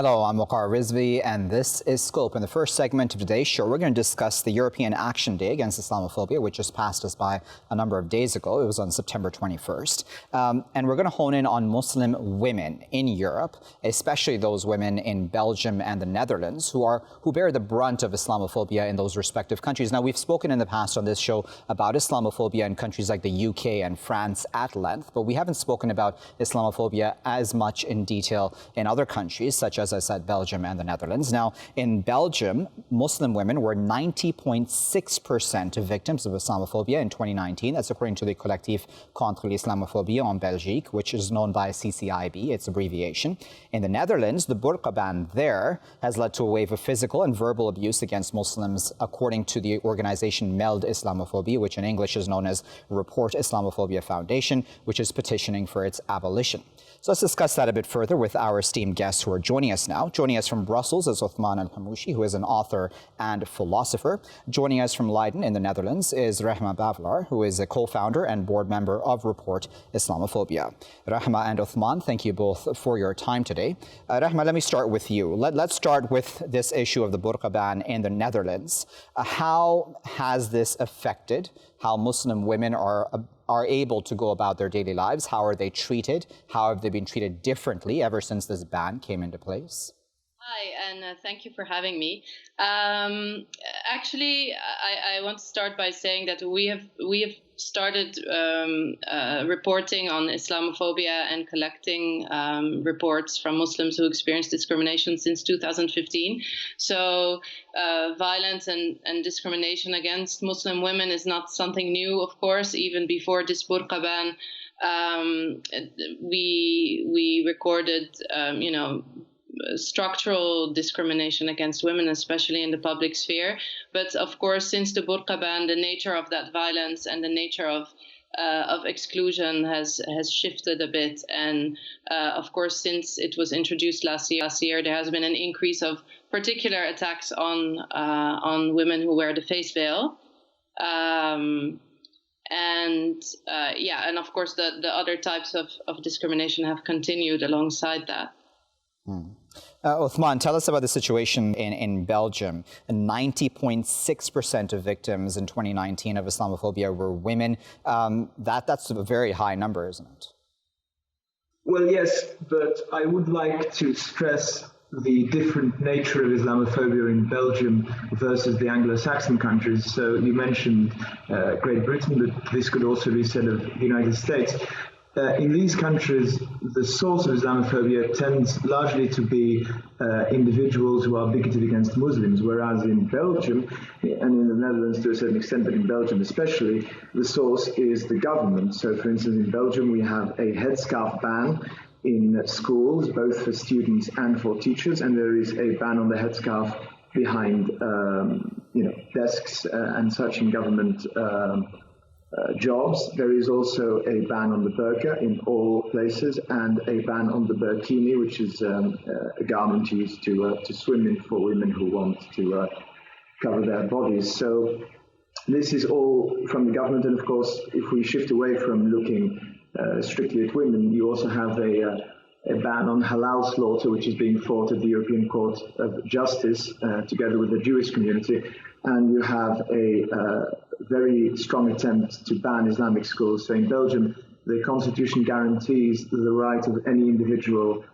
Hello, I'm Waqar Rizvi, and this is Scope. In the first segment of today's show, we're going to discuss the European Action Day against Islamophobia, which just passed us by a number of days ago. It was on September 21st. And we're going to hone in on Muslim women in Europe, especially those women in Belgium and the Netherlands who bear the brunt of Islamophobia in those respective countries. Now, we've spoken in the past on this show about Islamophobia in countries like the UK and France at length, but we haven't spoken about Islamophobia as much in detail in other countries, such as I said, Belgium and the Netherlands. Now, in Belgium, Muslim women were 90.6% of victims of Islamophobia in 2019. That's according to the Collectif contre l'Islamophobie en Belgique, which is known by CCIB, its abbreviation. In the Netherlands, the burqa ban there has led to a wave of physical and verbal abuse against Muslims, according to the organization Meld Islamophobie, which in English is known as Report Islamophobia Foundation, which is petitioning for its abolition. So let's discuss that a bit further with our esteemed guests who are joining us now. Joining us from Brussels is Othman and Hammouchi, who is an author and philosopher. Joining us from Leiden in the Netherlands is Rehma Bavelaar, who is a co-founder and board member of Report Islamophobia. Rehma and Othman, thank you both for your time today. Rehma, let me start with you. Let's start with this issue of the burqa ban in the Netherlands. How has this affected how Muslim women are able to go about their daily lives? How are they treated? How have they been treated differently ever since this ban came into place? Hi, and thank you for having me. Actually, I want to start by saying that we have started reporting on Islamophobia and collecting reports from Muslims who experience discrimination since 2015. So violence and discrimination against Muslim women is not something new, of course. Even before this burqa ban, we recorded, structural discrimination against women, especially in the public sphere. But of course, since the burqa ban, the nature of that violence and the nature of exclusion has shifted a bit. And of course, since it was introduced last year, there has been an increase of particular attacks on women who wear the face veil. And of course, the other types of discrimination have continued alongside that. Othman, tell us about the situation in Belgium. 90.6% of victims in 2019 of Islamophobia were women. That's a very high number, isn't it? Well, yes, but I would like to stress the different nature of Islamophobia in Belgium versus the Anglo-Saxon countries. So you mentioned Great Britain, but this could also be said of the United States. In these countries, the source of Islamophobia tends largely to be individuals who are bigoted against Muslims, whereas in Belgium, and in the Netherlands to a certain extent, but in Belgium especially, the source is the government. So, for instance, in Belgium, we have a headscarf ban in schools, both for students and for teachers, and there is a ban on the headscarf behind desks and such in government jobs. There is also a ban on the burqa in all places, and a ban on the burkini, which is a garment used to swim in for women who want to cover their bodies. So this is all from the government, and of course, if we shift away from looking strictly at women, you also have a ban on halal slaughter, which is being fought at the European Court of Justice together with the Jewish community, and you have a very strong attempt to ban Islamic schools. So in Belgium, the constitution guarantees the right of any individual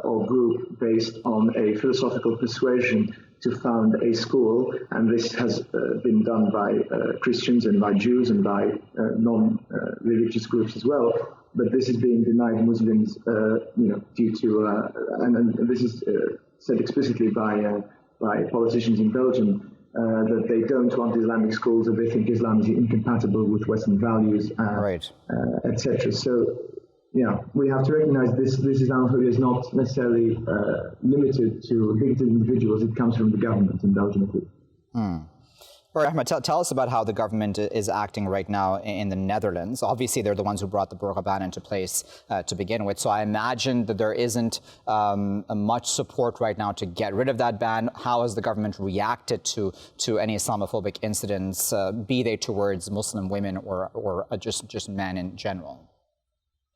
or group based on a philosophical persuasion to found a school, and this has been done by Christians and by Jews and by non-religious groups as well. But this is being denied Muslims, due to, and this is said explicitly by politicians in Belgium, that they don't want Islamic schools, that they think Islam is incompatible with Western values, right, etc. So, we have to recognize this Islamophobia is not necessarily limited to bigoted individuals. It comes from the government in Belgium. Rehma, tell us about how the government is acting right now in the Netherlands. Obviously, they're the ones who brought the burqa ban into place to begin with. So I imagine that there isn't much support right now to get rid of that ban. How has the government reacted to any Islamophobic incidents, be they towards Muslim women or just men in general?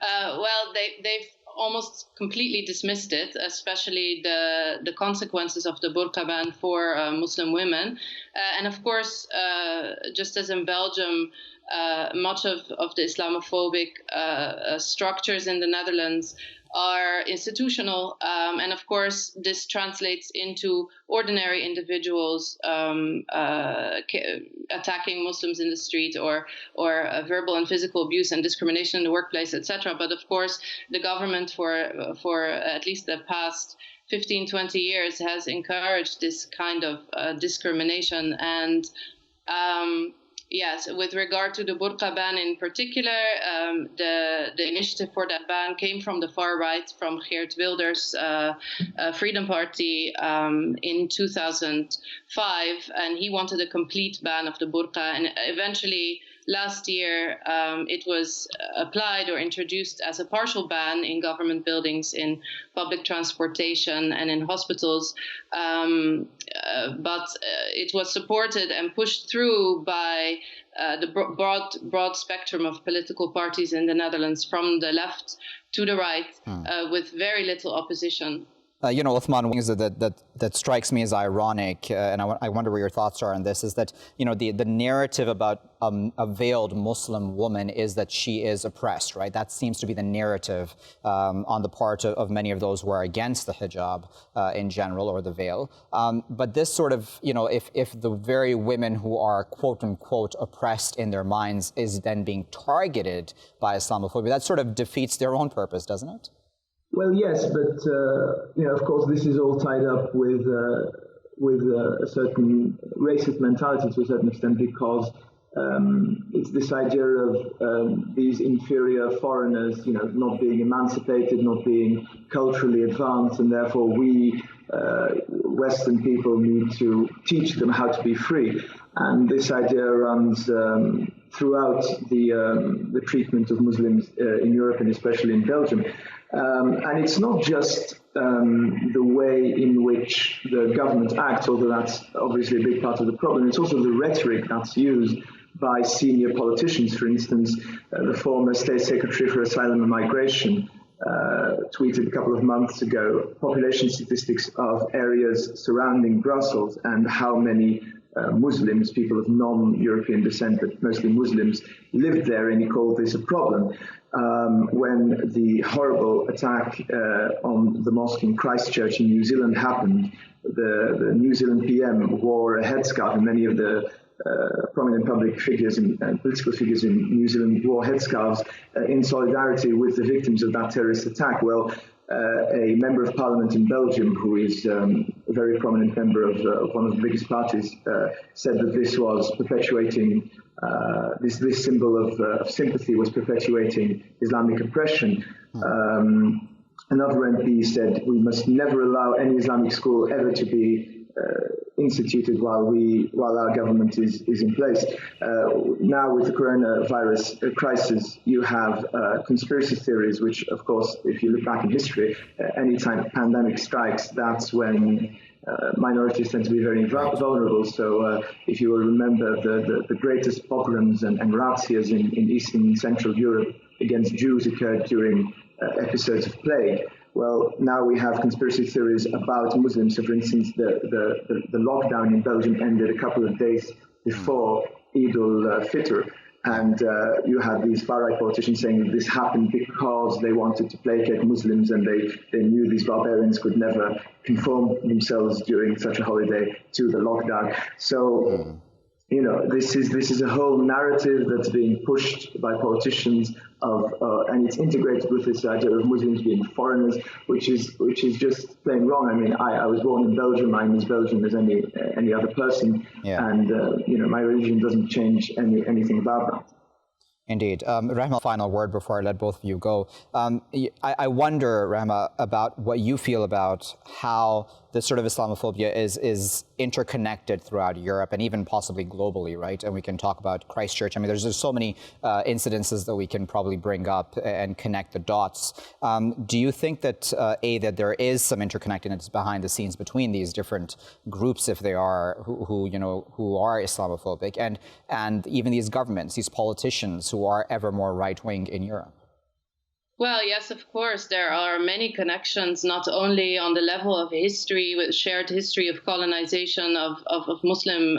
Well, they've almost completely dismissed it, especially the consequences of the burqa ban for Muslim women. And of course, just as in Belgium, much of the Islamophobic structures in the Netherlands are institutional, and of course this translates into ordinary individuals attacking Muslims in the street, or verbal and physical abuse and discrimination in the workplace, etc. But of course the government for at least the past 15-20 years has encouraged this kind of discrimination. And yes, with regard to the burqa ban in particular, the initiative for that ban came from the far right, from Geert Wilders' Freedom Party in 2005, and he wanted a complete ban of the burqa. And eventually, last year, it was applied or introduced as a partial ban in government buildings, in public transportation, and in hospitals. But it was supported and pushed through by the broad spectrum of political parties in the Netherlands, from the left to the right, with very little opposition. Othman, one thing that strikes me as ironic, and I wonder where your thoughts are on this, is that, the narrative about a veiled Muslim woman is that she is oppressed, right? That seems to be the narrative on the part of many of those who are against the hijab in general, or the veil. But this sort of, if the very women who are quote unquote oppressed in their minds is then being targeted by Islamophobia, that sort of defeats their own purpose, doesn't it? Well, yes, but of course, this is all tied up with a certain racist mentality to a certain extent, because it's this idea of these inferior foreigners, not being emancipated, not being culturally advanced, and therefore we Western people need to teach them how to be free. And this idea runs throughout the treatment of Muslims in Europe, and especially in Belgium. And it's not just the way in which the government acts, although that's obviously a big part of the problem. It's also the rhetoric that's used by senior politicians. For instance, the former State Secretary for Asylum and Migration tweeted a couple of months ago population statistics of areas surrounding Brussels and how many Muslims, people of non-European descent, but mostly Muslims, lived there, and he called this a problem. When the horrible attack on the mosque in Christchurch in New Zealand happened, the New Zealand PM wore a headscarf, and many of the prominent public figures and political figures in New Zealand wore headscarves in solidarity with the victims of that terrorist attack. Well, a member of parliament in Belgium, who is a very prominent member of one of the biggest parties, said that this was perpetuating, this symbol of sympathy was perpetuating Islamic oppression. Another MP said, we must never allow any Islamic school ever to be instituted while our government is in place. Now with the coronavirus crisis, you have conspiracy theories, which of course, if you look back in history, anytime pandemic strikes, that's when minorities tend to be very vulnerable. So if you will remember the greatest pogroms and razzias in Eastern and Central Europe against Jews occurred during episodes of plague. Well, now we have conspiracy theories about Muslims. So, for instance, the lockdown in Belgium ended a couple of days before Eid al-Fitr. And you had these far-right politicians saying that this happened because they wanted to placate Muslims, and they knew these barbarians could never conform themselves during such a holiday to the lockdown. So, this is a whole narrative that's being pushed by politicians and it's integrated with this idea of Muslims being foreigners, which is just plain wrong. I mean, I was born in Belgium. I'm as Belgian as any other person, and my religion doesn't change anything about that. Indeed. Rehma, final word before I let both of you go. I wonder, Rehma, about what you feel about how this sort of Islamophobia is interconnected throughout Europe and even possibly globally, right? And we can talk about Christchurch. I mean, there's so many incidences that we can probably bring up and connect the dots. Do you think that, that there is some interconnectedness behind the scenes between these different groups, if they are, who are Islamophobic, and even these governments, these politicians who are ever more right-wing in Europe? Well, yes, of course. There are many connections, not only on the level of history, with shared history of colonization of Muslim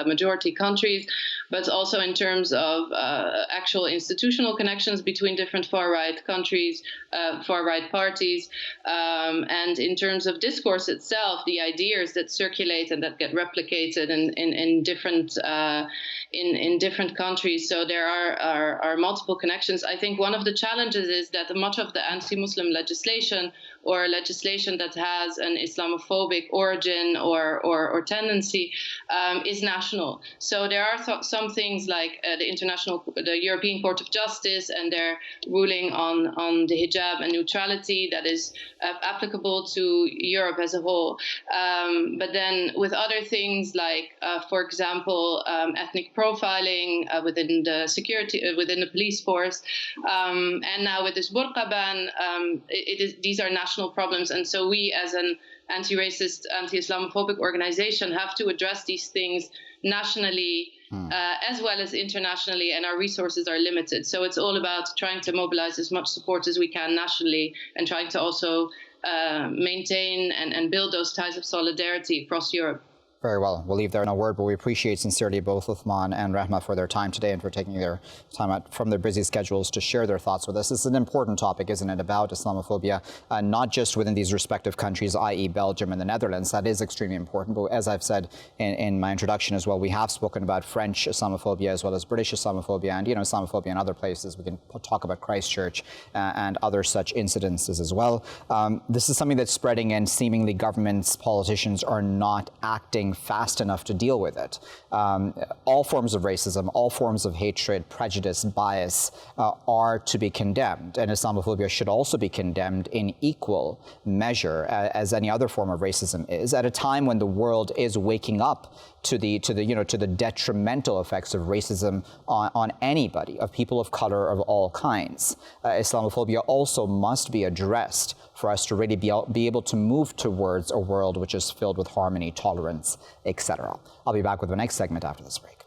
majority countries, but also in terms of actual institutional connections between different far-right countries, far-right parties, and in terms of discourse itself, the ideas that circulate and that get replicated in different countries. So there are multiple connections. I think one of the challenges is that much of the anti-Muslim legislation or legislation that has an Islamophobic origin or tendency is national. So there are some things like the European Court of Justice and their ruling on the hijab and neutrality that is applicable to Europe as a whole. But then with other things like, for example, ethnic profiling within the security, within the police force, and now with this burqa ban, these are national problems. And so we, as an anti-racist, anti-Islamophobic organization, have to address these things nationally as well as internationally, and our resources are limited. So it's all about trying to mobilize as much support as we can nationally and trying to also maintain and build those ties of solidarity across Europe. Very well. We'll leave there in a word, but we appreciate sincerely both Othman and Rehma for their time today and for taking their time out from their busy schedules to share their thoughts with us. This is an important topic, isn't it, about Islamophobia, not just within these respective countries, i.e. Belgium and the Netherlands. That is extremely important. But as I've said in my introduction as well, we have spoken about French Islamophobia as well as British Islamophobia and, Islamophobia in other places. We can talk about Christchurch and other such incidences as well. This is something that's spreading, and seemingly governments, politicians are not acting fast enough to deal with it. All forms of racism, all forms of hatred, prejudice, bias are to be condemned, and Islamophobia should also be condemned in equal measure as any other form of racism is, at a time when the world is waking up to the detrimental effects of racism on anybody, of people of color of all kinds. Islamophobia also must be addressed for us to really be able to move towards a world which is filled with harmony, tolerance, etc. I'll be back with the next segment after this break.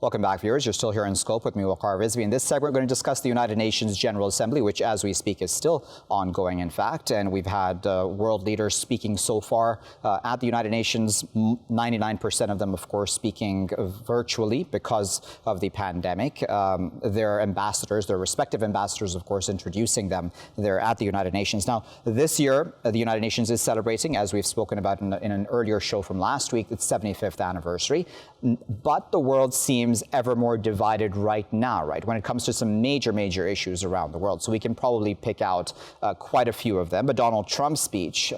Welcome back, viewers. You're still here in Scope with me, Waqar Rizvi. In this segment, we're going to discuss the United Nations General Assembly, which, as we speak, is still ongoing, in fact. And we've had world leaders speaking so far at the United Nations, 99% of them, of course, speaking virtually because of the pandemic. Their ambassadors, their respective ambassadors, of course, introducing them there at the United Nations. Now, this year, the United Nations is celebrating, as we've spoken about in an earlier show from last week, its 75th anniversary. But the world seems ever more divided right now, right, when it comes to some major issues around the world. So we can probably pick out quite a few of them. But Donald Trump's speech,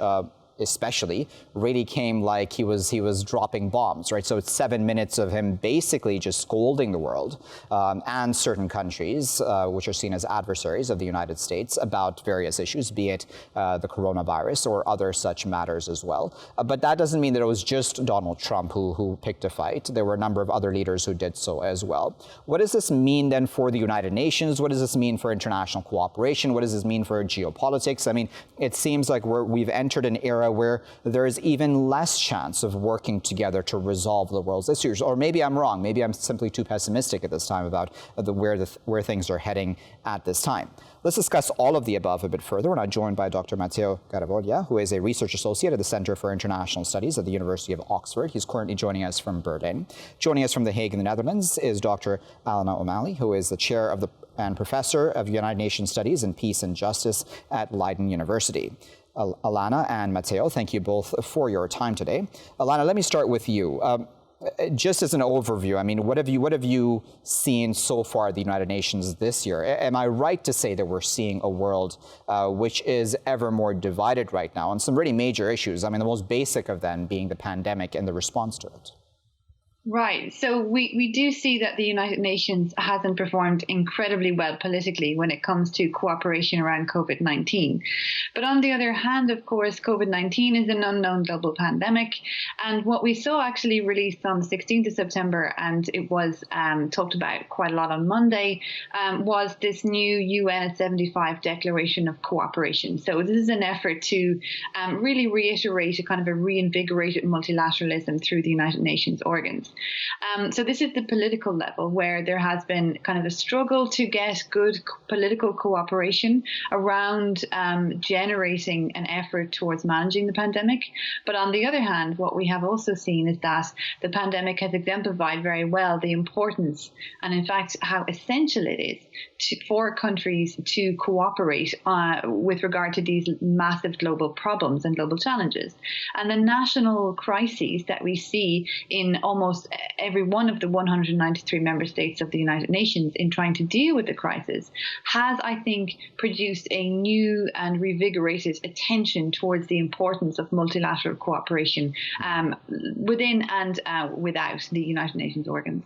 especially, really came like he was dropping bombs, right? So it's 7 minutes of him basically just scolding the world and certain countries, which are seen as adversaries of the United States, about various issues, be it the coronavirus or other such matters as well. But that doesn't mean that it was just Donald Trump who picked a fight. There were a number of other leaders who did so as well. What does this mean then for the United Nations? What does this mean for international cooperation? What does this mean for geopolitics? I mean, it seems like we've entered an era where there is even less chance of working together to resolve the world's issues. Or maybe I'm wrong. Maybe I'm simply too pessimistic at this time about where things are heading at this time. Let's discuss all of the above a bit further. We're now joined by Dr. Matteo Garavoglia, who is a research associate at the Center for International Studies at the University of Oxford. He's currently joining us from Berlin. Joining us from The Hague in the Netherlands is Dr. Alanna O'Malley, who is the chair and professor of United Nations Studies in Peace and Justice at Leiden University. Alanna and Matteo, thank you both for your time today. Alanna, let me start with you. Just as an overview, I mean, what have you seen so far at the United Nations this year? Am I right to say that we're seeing a world which is ever more divided right now on some really major issues? I mean, the most basic of them being the pandemic and the response to it. Right. So we do see that the United Nations hasn't performed incredibly well politically when it comes to cooperation around COVID-19. But on the other hand, of course, COVID-19 is an unknown global pandemic. And what we saw actually released on the 16th of September, and it was talked about quite a lot on Monday, was this new UN 75 Declaration of Cooperation. So this is an effort to really reiterate a kind of a reinvigorated multilateralism through the United Nations organs. So this is the political level where there has been kind of a struggle to get good political cooperation around generating an effort towards managing the pandemic. But on the other hand, what we have also seen is that the pandemic has exemplified very well the importance and, in fact, how essential it is for countries to cooperate with regard to these massive global problems and global challenges. And the national crises that we see in almost every one of the 193 member states of the United Nations in trying to deal with the crisis has, I think, produced a new and revigorated attention towards the importance of multilateral cooperation within and without the United Nations organs.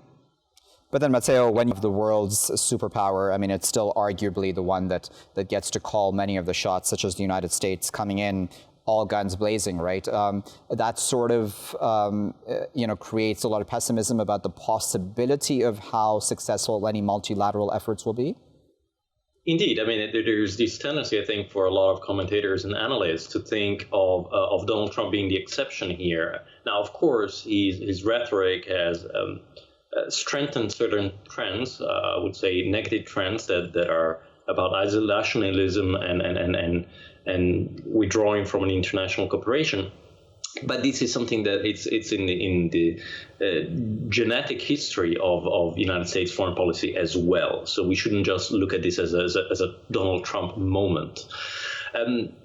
But then, Matteo, when you have the world's superpower, I mean, it's still arguably the one that gets to call many of the shots, such as the United States coming in all guns blazing, right? That sort of, creates a lot of pessimism about the possibility of how successful any multilateral efforts will be. Indeed. I mean, there's this tendency, I think, for a lot of commentators and analysts to think of Donald Trump being the exception here. Now, of course, his rhetoric has strengthened certain trends, I would say negative trends that are about isolationism and withdrawing from an international cooperation. But this is something that it's in the genetic history of United States foreign policy as well. So we shouldn't just look at this as a Donald Trump moment.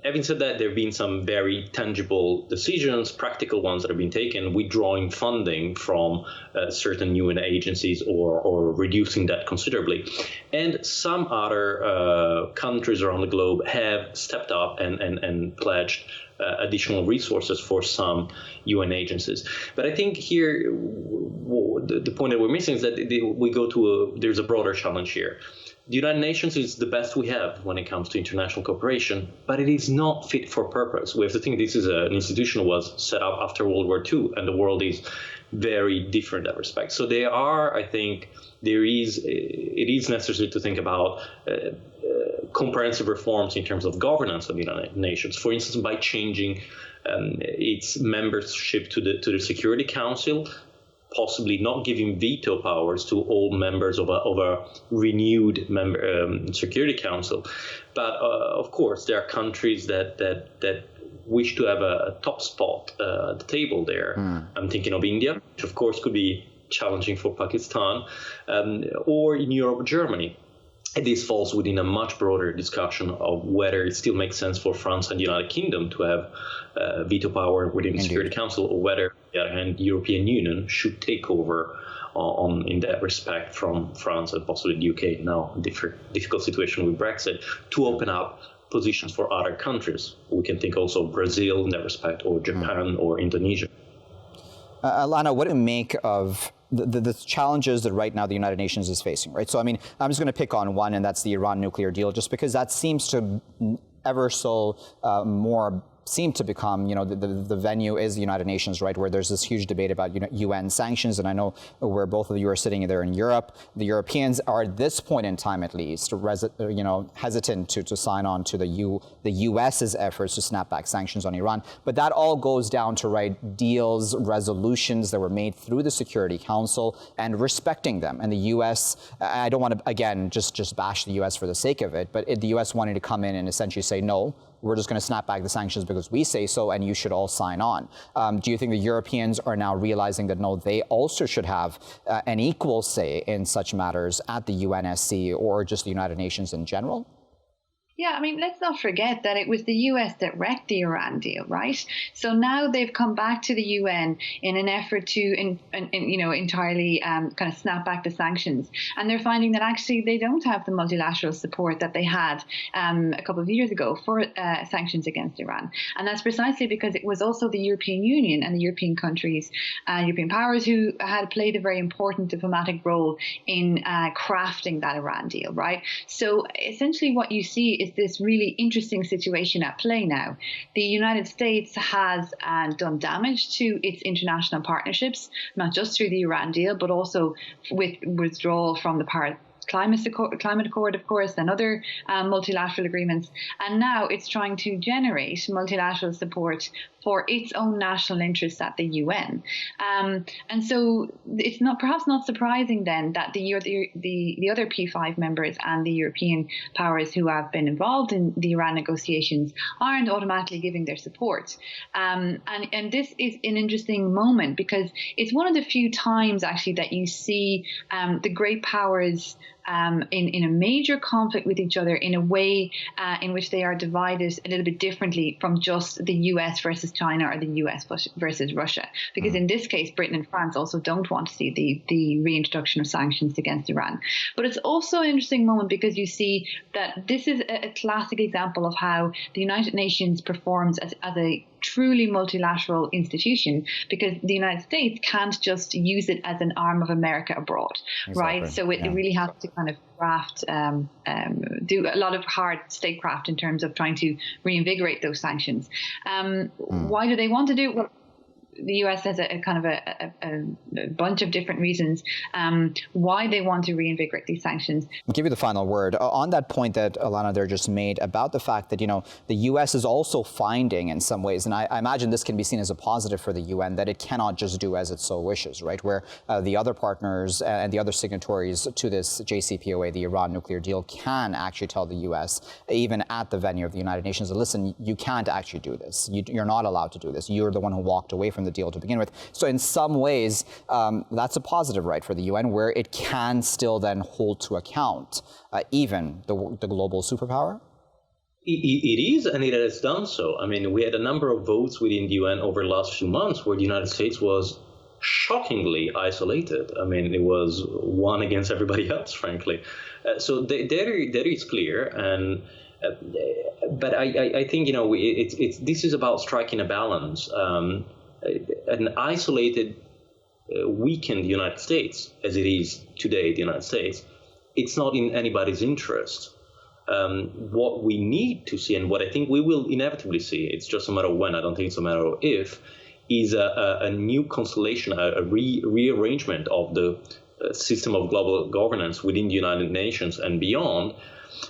Having said that, there have been some very tangible decisions, practical ones that have been taken, withdrawing funding from certain UN agencies or reducing that considerably. And some other countries around the globe have stepped up and pledged additional resources for some UN agencies. But I think here, the point that we're missing is that there's a broader challenge here. The United Nations is the best we have when it comes to international cooperation, but it is not fit for purpose. We have to think this is an institution that was set up after World War II, and the world is very different in that respect. So it is necessary to think about comprehensive reforms in terms of governance of the United Nations. For instance, by changing its membership to the Security Council, possibly not giving veto powers to all members of a renewed Security Council. But of course, there are countries that wish to have a top spot at the table there. I'm thinking of India, which of course could be challenging for Pakistan, or in Europe, Germany. And this falls within a much broader discussion of whether it still makes sense for France and the United Kingdom to have veto power within the Security Council, or whether, on the other hand, the European Union should take over in that respect from France and possibly the UK, now difficult situation with Brexit, to open up positions for other countries. We can think also Brazil in that respect, or Japan or Indonesia. Alanna, what do you make of the challenges that right now the United Nations is facing, right? So, I mean, I'm just going to pick on one, and that's the Iran nuclear deal, just because that seems to ever so more seem to become, the venue is the United Nations, right, where there's this huge debate about UN sanctions. And I know where both of you are sitting there in Europe, the Europeans are at this point in time, at least, hesitant to sign on to the US's efforts to snap back sanctions on Iran. But that all goes down to deals, resolutions that were made through the Security Council and respecting them. And the US, I don't want to, again, just bash the US for the sake of it, but the US wanted to come in and essentially say, no, we're just going to snap back the sanctions because we say so, and you should all sign on. Do you think the Europeans are now realizing that, no, they also should have an equal say in such matters at the UNSC or just the United Nations in general? Yeah, I mean, let's not forget that it was the US that wrecked the Iran deal, right? So now they've come back to the UN in an effort to, entirely kind of snap back the sanctions. And they're finding that actually they don't have the multilateral support that they had a couple of years ago for sanctions against Iran. And that's precisely because it was also the European Union and the European countries, European powers who had played a very important diplomatic role in crafting that Iran deal, right? So essentially what you see is this really interesting situation at play now. The United States has done damage to its international partnerships, not just through the Iran deal, but also with withdrawal from the Paris climate accord, of course, and other multilateral agreements. And now it's trying to generate multilateral support for its own national interests at the UN. And so it's perhaps not surprising then that the other P5 members and the European powers who have been involved in the Iran negotiations aren't automatically giving their support. And this is an interesting moment because it's one of the few times actually that you see the great powers in a major conflict with each other in a way in which they are divided a little bit differently from just the US versus China or the US versus Russia. Because in this case, Britain and France also don't want to see the reintroduction of sanctions against Iran. But it's also an interesting moment because you see that this is a classic example of how the United Nations performs as a truly multilateral institution, because the United States can't just use it as an arm of America abroad, right? So it really has to kind of craft, do a lot of hard statecraft in terms of trying to reinvigorate those sanctions. Why do they want to do it? Well, the US has a kind of a bunch of different reasons why they want to reinvigorate these sanctions. I'll give you the final word. On that point that Alanna there just made about the fact that, the US is also finding in some ways, and I imagine this can be seen as a positive for the UN, that it cannot just do as it so wishes, right? Where the other partners and the other signatories to this JCPOA, the Iran nuclear deal, can actually tell the US, even at the venue of the United Nations, listen, you can't actually do this. You're not allowed to do this. You're the one who walked away from the deal to begin with. So in some ways, that's a positive, right, for the UN, where it can still then hold to account even the global superpower? It is, and it has done so. I mean, we had a number of votes within the UN over the last few months where the United States was shockingly isolated. I mean, it was one against everybody else, frankly. So that is clear. And but I think, this is about striking a balance. An isolated, weakened United States, as it is today, the United States, it's not in anybody's interest. What we need to see, and what I think we will inevitably see, it's just a matter of when, I don't think it's a matter of if, is a new constellation, a rearrangement of the system of global governance within the United Nations and beyond,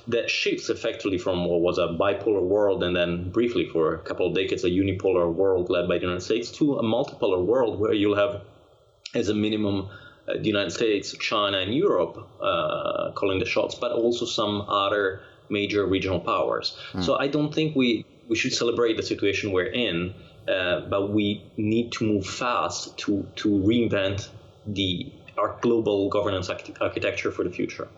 that shifts effectively from what was a bipolar world and then briefly for a couple of decades a unipolar world led by the United States to a multipolar world where you'll have as a minimum the United States, China and Europe calling the shots, but also some other major regional powers. So I don't think we should celebrate the situation we're in, but we need to move fast to reinvent our global governance architecture for the future.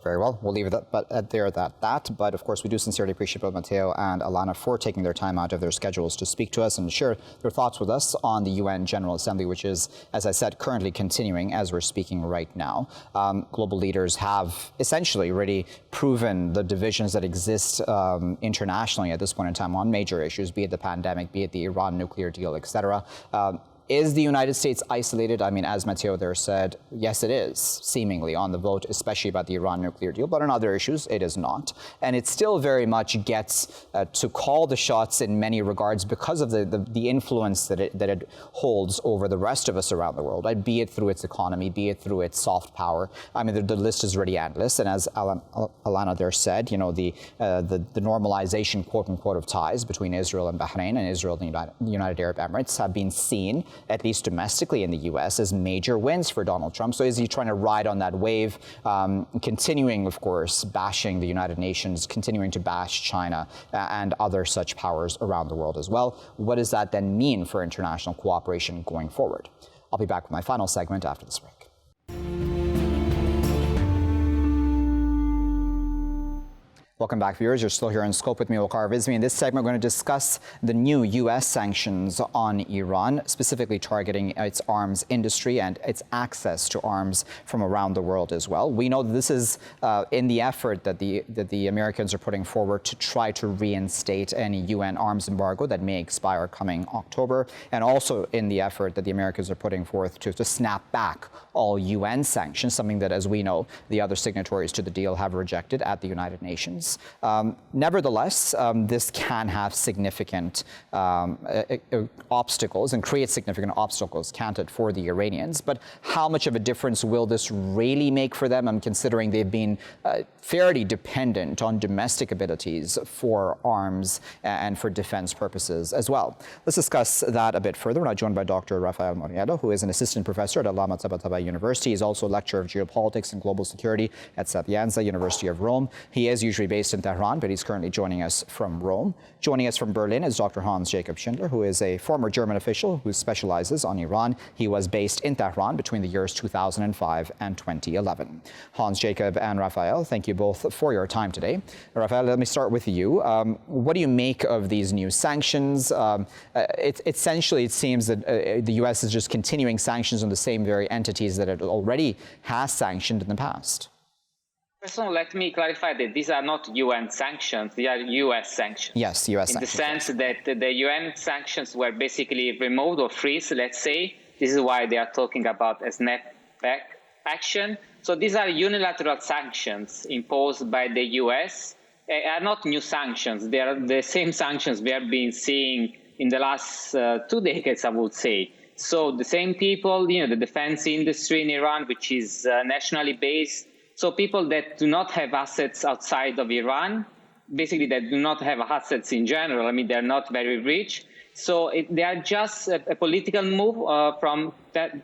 Very well. We'll leave it there at that. But of course, we do sincerely appreciate both Matteo and Alanna for taking their time out of their schedules to speak to us and share their thoughts with us on the UN General Assembly, which is, as I said, currently continuing as we're speaking right now. Global leaders have essentially already proven the divisions that exist internationally at this point in time on major issues, be it the pandemic, be it the Iran nuclear deal, etc. Is the United States isolated? I mean, as Matteo there said, yes, it is, seemingly, on the vote, especially about the Iran nuclear deal. But on other issues, it is not. And it still very much gets to call the shots in many regards because of the influence that it holds over the rest of us around the world, right? Be it through its economy, be it through its soft power. I mean, the list is already endless. And as Alanna there said, the normalization, quote unquote, of ties between Israel and Bahrain and Israel and the United Arab Emirates have been seen, at least domestically in the U.S., as major wins for Donald Trump. So is he trying to ride on that wave, continuing, of course, bashing the United Nations, continuing to bash China and other such powers around the world as well? What does that then mean for international cooperation going forward? I'll be back with my final segment after this break. Welcome back, viewers. You're still here in Scope with me, Waqar Rizvi. In this segment, we're going to discuss the new U.S. sanctions on Iran, specifically targeting its arms industry and its access to arms from around the world as well. We know that this is in the effort that the Americans are putting forward to try to reinstate any UN arms embargo that may expire coming October, and also in the effort that the Americans are putting forth to snap back all UN sanctions, something that, as we know, the other signatories to the deal have rejected at the United Nations. sanctions. Nevertheless, this can have significant obstacles and create significant obstacles, can't it, for the Iranians? But how much of a difference will this really make for them? I'm considering they've been fairly dependent on domestic abilities for arms and for defense purposes as well. Let's discuss that a bit further. We're now joined by Dr. Raffaele Mauriello, who is an assistant professor at Alanna University. He's also a lecturer of geopolitics and global security at Sapienza, University of Rome. He is usually based in Tehran, but he's currently joining us from Rome. Joining us from Berlin is Dr. Hans-Jakob Schindler, who is a former German official who specializes on Iran. He was based in Tehran between the years 2005 and 2011. Hans-Jakob and Raffaele, thank you both for your time today. Raffaele, let me start with you. What do you make of these new sanctions? Essentially, it seems that the U.S. is just continuing sanctions on the same very entities that it already has sanctioned in the past. First of all, let me clarify that these are not UN sanctions, they are US sanctions. Yes, US sanctions. In the sense that the UN sanctions were basically removed or freeze, let's say. This is why they are talking about a snapback action. So these are unilateral sanctions imposed by the US. They are not new sanctions. They are the same sanctions we have been seeing in the last 2 decades, I would say. So the same people, the defense industry in Iran, which is nationally based. So people that do not have assets outside of Iran, basically that do not have assets in general. I mean, they're not very rich. So they are just a political move from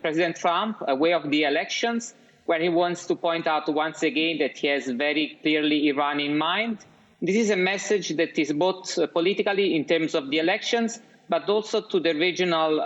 President Trump, a way of the elections, where he wants to point out once again that he has very clearly Iran in mind. This is a message that is both politically in terms of the elections, but also to the regional,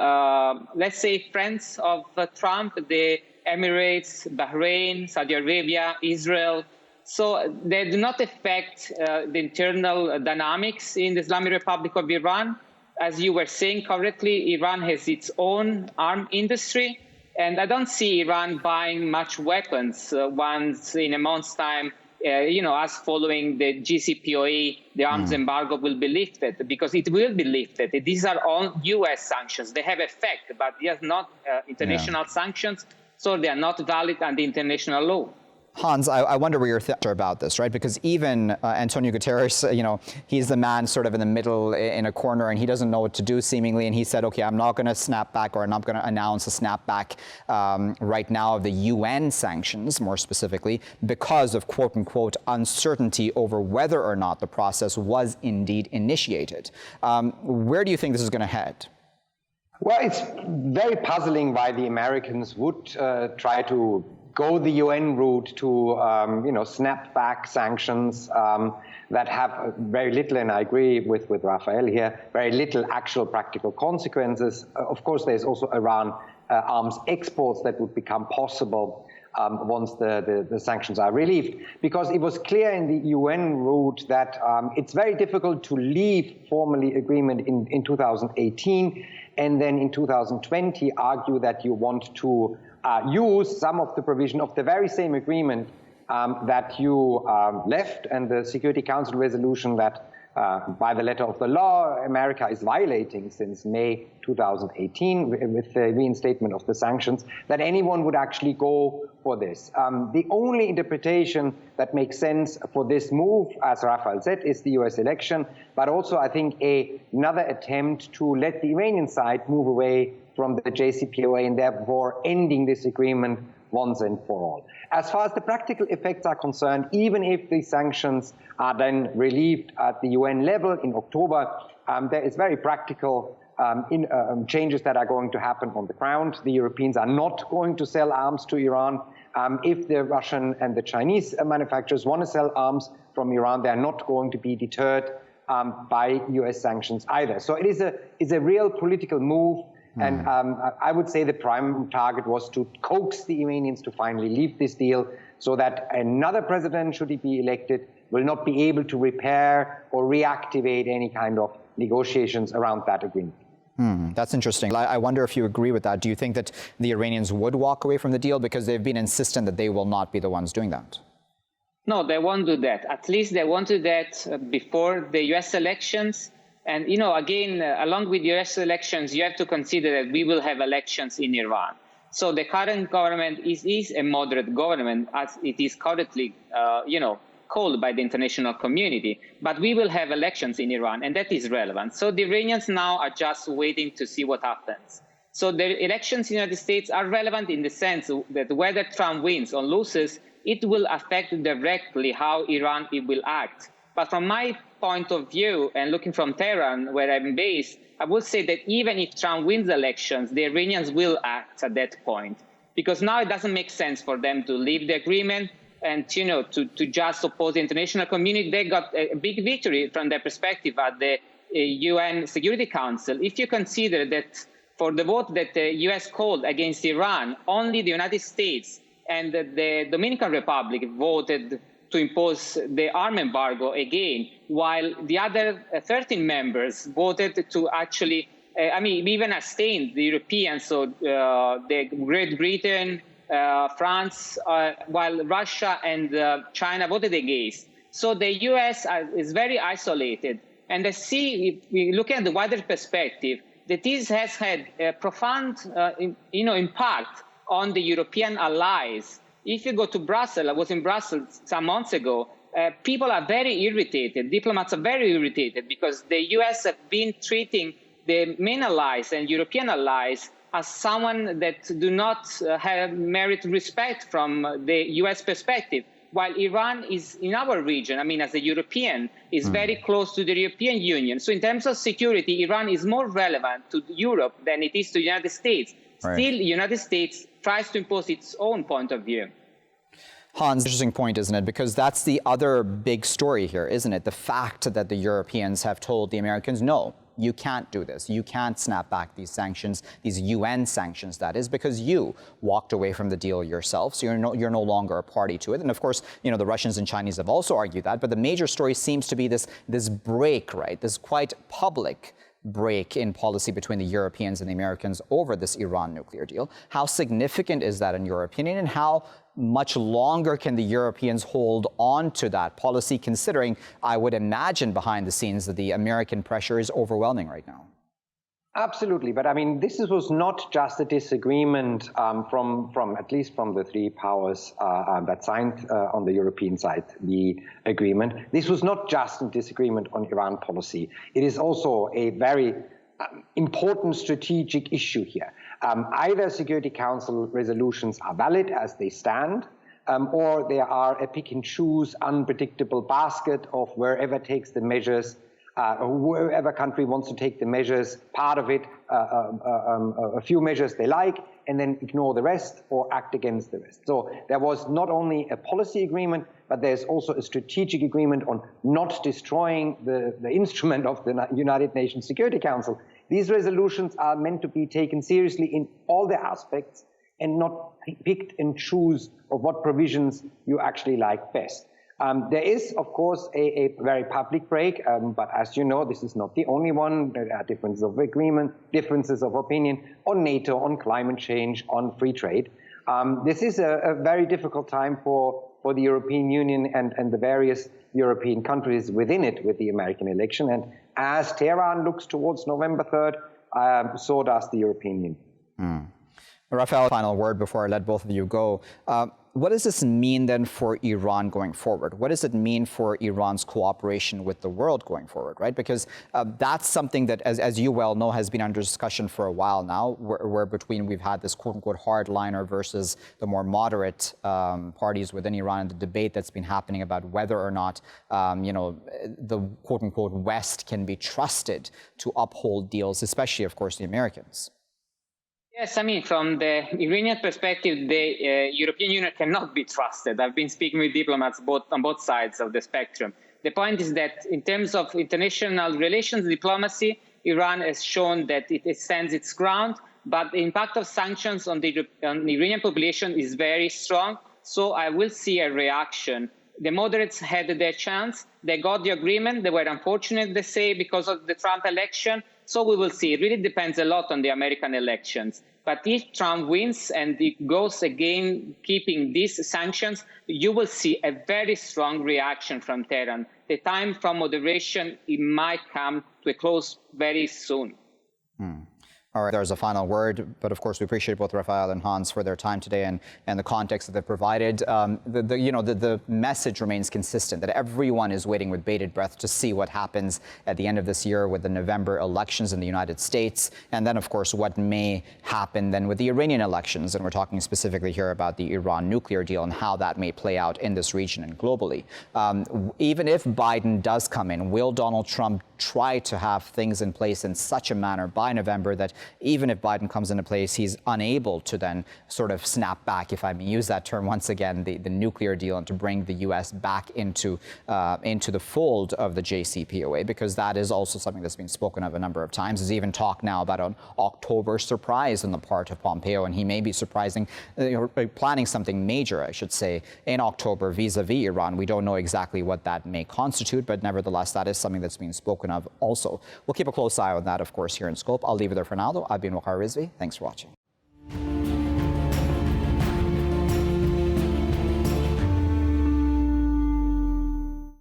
let's say, friends of Trump, the Emirates, Bahrain, Saudi Arabia, Israel. So they do not affect the internal dynamics in the Islamic Republic of Iran. As you were saying correctly, Iran has its own arms industry. And I don't see Iran buying much weapons once in a month's time, us following the GCPOA, the arms embargo will be lifted, because it will be lifted. These are all U.S. sanctions. They have effect, but they are not international sanctions. So they are not valid under international law. Hans, I wonder where your thoughts are about this, right? Because even Antonio Guterres, he's the man sort of in the middle in a corner, and he doesn't know what to do seemingly. And he said, okay, I'm not going to snap back, or I'm not going to announce a snapback right now of the UN sanctions, more specifically, because of quote unquote uncertainty over whether or not the process was indeed initiated. Where do you think this is going to head? Well, it's very puzzling why the Americans would try to go the UN route to, snap back sanctions that have very little, and I agree with Raffaele here, very little actual practical consequences. Of course, there's also Iran arms exports that would become possible once the sanctions are relieved, because it was clear in the UN route that it's very difficult to leave formally agreement in 2018 and then in 2020 argue that you want to use some of the provision of the very same agreement that you left, and the Security Council resolution that by the letter of the law America is violating since May 2018 with the reinstatement of the sanctions, that anyone would actually go for this. The only interpretation that makes sense for this move, as Raffaele said, is the US election, but also I think another attempt to let the Iranian side move away from the JCPOA and therefore ending this agreement once and for all. As far as the practical effects are concerned, even if the sanctions are then relieved at the UN level in October, there is very practical changes that are going to happen on the ground. The Europeans are not going to sell arms to Iran. If the Russian and the Chinese manufacturers want to sell arms from Iran, they are not going to be deterred by US sanctions either. So it is a real political move. And I would say the prime target was to coax the Iranians to finally leave this deal so that another president, should he be elected, will not be able to repair or reactivate any kind of negotiations around that agreement. That's interesting. I wonder if you agree with that. Do you think that the Iranians would walk away from the deal, because they've been insistent that they will not be the ones doing that? No, they won't do that. At least they won't do that before the US elections. And, again, along with US elections, you have to consider that we will have elections in Iran. So the current government is a moderate government, as it is currently, called by the international community. But we will have elections in Iran, and that is relevant. So the Iranians now are just waiting to see what happens. So the elections in the United States are relevant in the sense that whether Trump wins or loses, it will affect directly how Iran will act. But from my point of view, and looking from Tehran, where I'm based, I would say that even if Trump wins the elections, the Iranians will act at that point. Because now it doesn't make sense for them to leave the agreement and to just oppose the international community. They got a big victory from their perspective at the UN Security Council. If you consider that for the vote that the US called against Iran, only the United States and the Dominican Republic voted to impose the arm embargo again, while the other 13 members voted to actually, even abstained, the Europeans, so the Great Britain, France, while Russia and China voted against. So the US is very isolated. And if we look at the wider perspective, that this has had a profound impact on the European allies. If you go to Brussels, I was in Brussels some months ago, people are very irritated, diplomats are very irritated because the US have been treating the main allies and European allies as someone that do not merit respect from the US perspective, while Iran is in our region, as a European, is very close to the European Union. So in terms of security, Iran is more relevant to Europe than it is to the United States. Right. Still, the United States tries to impose its own point of view. Hans, interesting point, isn't it? Because that's the other big story here, isn't it? The fact that the Europeans have told the Americans, no, you can't do this. You can't snap back these sanctions, these UN sanctions, that is, because you walked away from the deal yourself. So you're no longer a party to it. And of course, the Russians and Chinese have also argued that. But the major story seems to be this break, right? This quite public break in policy between the Europeans and the Americans over this Iran nuclear deal. How significant is that in your opinion, and how much longer can the Europeans hold on to that policy, considering, I would imagine behind the scenes, that the American pressure is overwhelming right now? Absolutely, but this was not just a disagreement from at least from the three powers that signed on the European side the agreement. This was not just a disagreement on Iran policy. It is also a very important strategic issue here. Either Security Council resolutions are valid as they stand, or they are a pick and choose, unpredictable basket of wherever takes the measures. Whoever country wants to take the measures, part of it, a few measures they like, and then ignore the rest or act against the rest. So there was not only a policy agreement, but there's also a strategic agreement on not destroying the instrument of the United Nations Security Council. These resolutions are meant to be taken seriously in all their aspects and not picked and choose of what provisions you actually like best. There is, of course, a very public break, but as you know, this is not the only one. There are differences of agreement, differences of opinion on NATO, on climate change, on free trade. This is a very difficult time for the European Union and the various European countries within it with the American election. And as Tehran looks towards November 3rd, so does the European Union. Raffaele, final word before I let both of you go. What does this mean then for Iran going forward? What does it mean for Iran's cooperation with the world going forward, right? Because that's something that, as you well know, has been under discussion for a while now, where between we've had this quote-unquote hardliner versus the more moderate parties within Iran, and the debate that's been happening about whether or not, the quote-unquote West can be trusted to uphold deals, especially, of course, the Americans. Yes, from the Iranian perspective, the European Union cannot be trusted. I've been speaking with diplomats on both sides of the spectrum. The point is that in terms of international relations diplomacy, Iran has shown that it stands its ground, but the impact of sanctions on the Iranian population is very strong. So I will see a reaction. The moderates had their chance. They got the agreement. They were unfortunate, they say, because of the Trump election. So we will see. It really depends a lot on the American elections. But if Trump wins and it goes again keeping these sanctions, you will see a very strong reaction from Tehran. The time for moderation, it might come to a close very soon. All right, there's a final word, but of course we appreciate both Raffaele and Hans for their time today and the context that they've provided. The message remains consistent that everyone is waiting with bated breath to see what happens at the end of this year with the November elections in the United States, and then of course what may happen then with the Iranian elections, and we're talking specifically here about the Iran nuclear deal and how that may play out in this region and globally. Even if Biden does come in, will Donald Trump try to have things in place in such a manner by November that even if Biden comes into place, he's unable to then sort of snap back, if I may use that term once again, the nuclear deal, and to bring the U.S. back into the fold of the JCPOA, because that is also something that's been spoken of a number of times. There's even talk now about an October surprise on the part of Pompeo, and he may be planning something major, I should say, in October vis-a-vis Iran. We don't know exactly what that may constitute, but nevertheless, that is something that's being spoken of also. We'll keep a close eye on that, of course, here in Scope. I'll leave it there for now, though. I've been Waqar Rizvi. Thanks for watching.